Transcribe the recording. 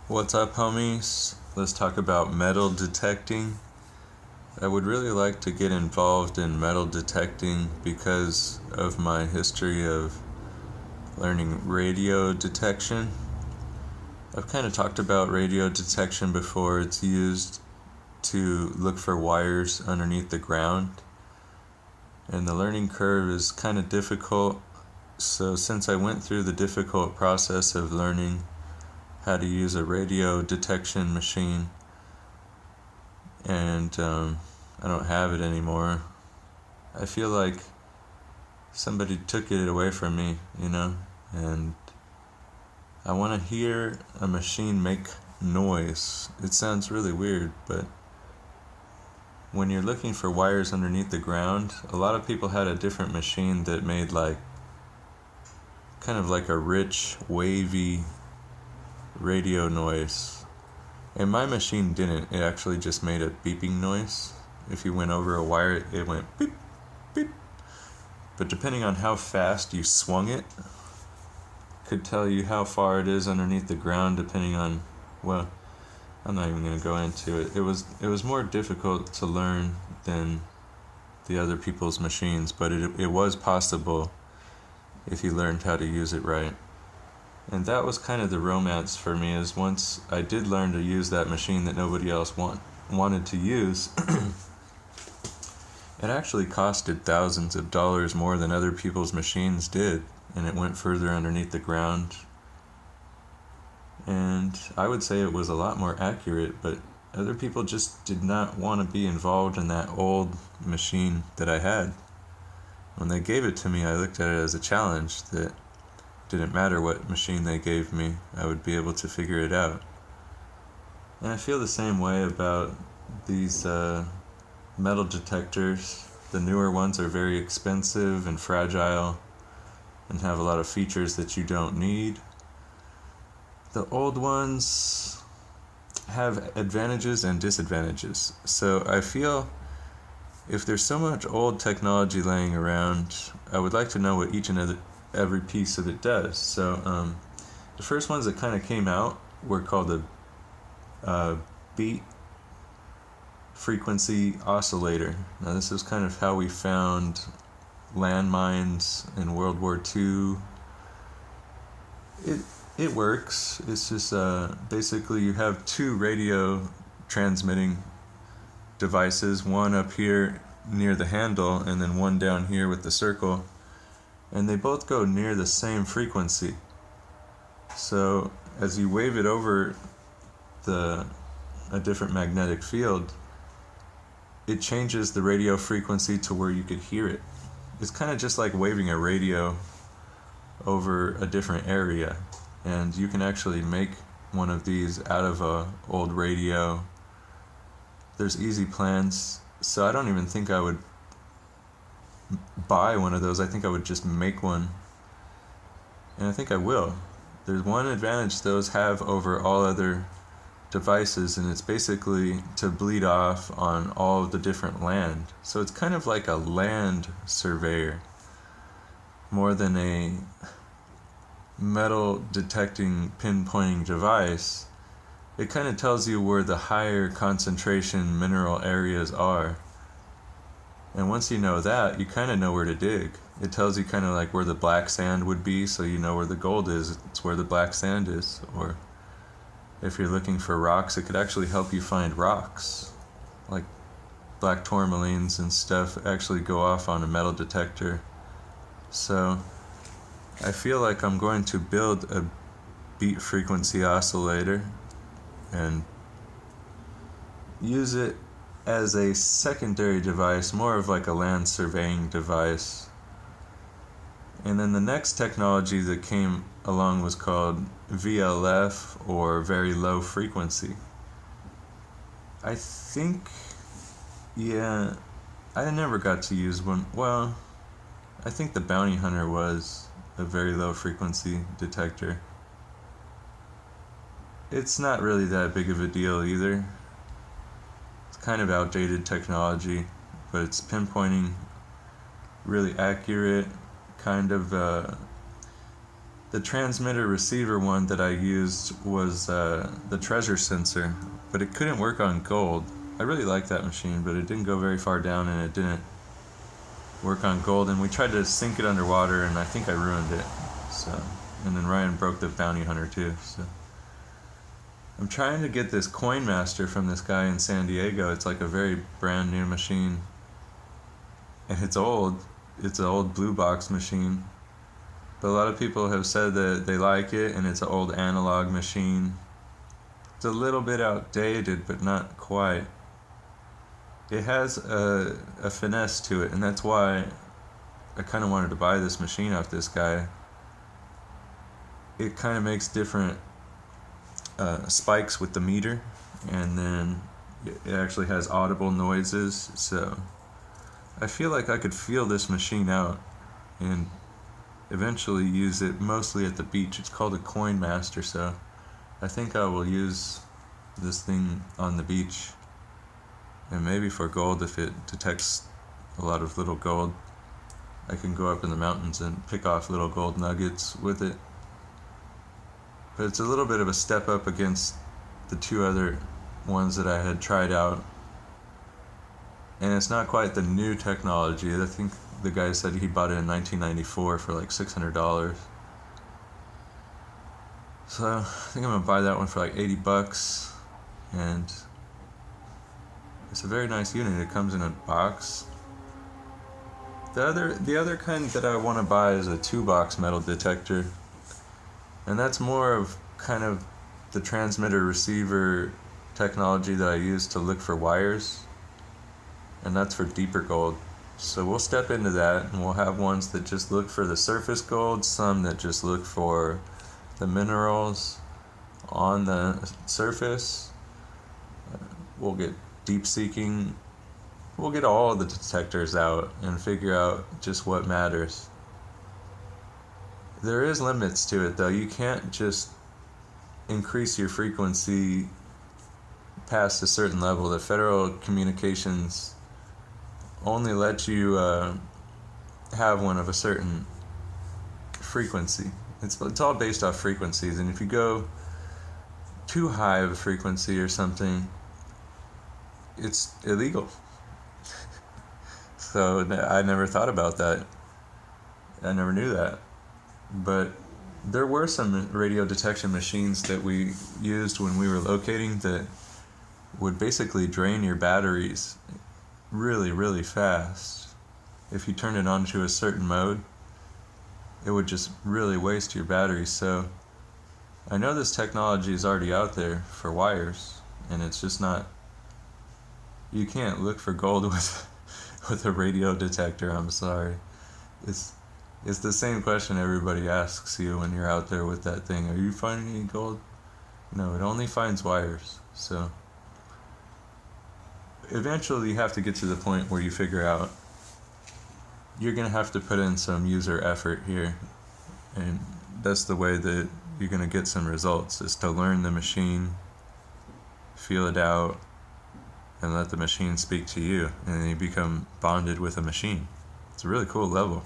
What's up, homies? Let's talk about metal detecting. I would really like to get involved in metal detecting because of my history of learning radio detection. I've kind of talked about radio detection before. It's used to look for wires underneath the ground, and the learning curve is kind of difficult. So, since I went through the difficult process of learning how to use a radio detection machine, and I don't have it anymore, I feel like somebody took it away from me, and I want to hear a machine make noise. It sounds really weird, but when you're looking for wires underneath the ground, a lot of people had a different machine that made kind of like a rich, wavy radio noise. And my machine didn't. It actually just made a beeping noise. If you went over a wire, it went beep, beep. But depending on how fast you swung it, could tell you how far it is underneath the ground, depending on, well, I'm not even going to go into it. It was more difficult to learn than the other people's machines, but it was possible if you learned how to use it right. And that was kind of the romance for me, is once I did learn to use that machine that nobody else wanted to use, it actually costed thousands of dollars more than other people's machines did, and it went further underneath the ground. And I would say it was a lot more accurate, but other people just did not want to be involved in that old machine that I had. When they gave it to me, I looked at it as a challenge that didn't matter what machine they gave me, I would be able to figure it out. And I feel the same way about these metal detectors. The newer ones are very expensive and fragile and have a lot of features that you don't need. The old ones have advantages and disadvantages. So I feel if there's so much old technology laying around, I would like to know what each and every piece of it does. So the first ones that kind of came out were called the beat frequency oscillator. Now this is kind of how we found landmines in World War II. It works. It's just basically you have two radio transmitting devices, one up here near the handle and then one down here with the circle, and they both go near the same frequency. So as you wave it over a different magnetic field, it changes the radio frequency to where you could hear it. It's kind of just like waving a radio over a different area, and you can actually make one of these out of a old radio. There's easy plans, so I don't even think I would buy one of those. I think I would just make one, and I think I will. There's one advantage those have over all other devices, and it's basically to bleed off on all of the different land. So it's kind of like a land surveyor more than a metal detecting pinpointing device. It kind of tells you where the higher concentration mineral areas are. And once you know that, you kind of know where to dig. It tells you kind of like where the black sand would be, so you know where the gold is. It's where the black sand is. Or if you're looking for rocks, it could actually help you find rocks. Like black tourmalines and stuff actually go off on a metal detector. So I feel like I'm going to build a beat frequency oscillator and use it as a secondary device, more of like a land surveying device. And then the next technology that came along was called VLF, or very low frequency. I think, yeah, I never got to use one. Well, I think the Bounty Hunter was a very low frequency detector. It's not really that big of a deal either. It's kind of outdated technology, but it's pinpointing really accurate, kind of the transmitter receiver one that I used was the treasure sensor, but it couldn't work on gold. I really liked that machine, but it didn't go very far down and it didn't work on gold, and we tried to sink it underwater and I think I ruined it. So, and then Ryan broke the bounty hunter too. So I'm trying to get this Coin Master from this guy in San Diego. It's like a very brand new machine, and it's old. It's an old blue box machine, but a lot of people have said that they like it, and it's an old analog machine. It's a little bit outdated, but not quite. It has a finesse to it, and that's why I kind of wanted to buy this machine off this guy. It kind of makes different spikes with the meter, and then it actually has audible noises, so I feel like I could feel this machine out and eventually use it mostly at the beach. It's called a Coin Master, so I think I will use this thing on the beach, and maybe for gold, if it detects a lot of little gold, I can go up in the mountains and pick off little gold nuggets with it. But it's a little bit of a step up against the two other ones that I had tried out. And it's not quite the new technology. I think the guy said he bought it in 1994 for like $600. So I think I'm gonna buy that one for like $80, and it's a very nice unit. It comes in a box. The other kind that I want to buy is a 2-box metal detector, and that's more of kind of the transmitter receiver technology that I use to look for wires, and that's for deeper gold. So we'll step into that, and we'll have ones that just look for the surface gold, some that just look for the minerals on the surface. We'll get deep seeking. We'll get all of the detectors out and figure out just what matters. There is limits to it though. You can't just increase your frequency past a certain level. The Federal Communications only let you have one of a certain frequency. It's all based off frequencies, and if you go too high of a frequency or something, it's illegal. So I never thought about that. I never knew that. But there were some radio detection machines that we used when we were locating that would basically drain your batteries really, really fast. If you turn it on to a certain mode, it would just really waste your batteries. So I know this technology is already out there for wires, and it's just not, you can't look for gold with a radio detector. I'm sorry. It's the same question everybody asks you when you're out there with that thing. Are you finding any gold? No, it only finds wires. So eventually you have to get to the point where you figure out you're going to have to put in some user effort here. And that's the way that you're going to get some results, is to learn the machine, feel it out, and let the machine speak to you. And then you become bonded with a machine. It's a really cool level.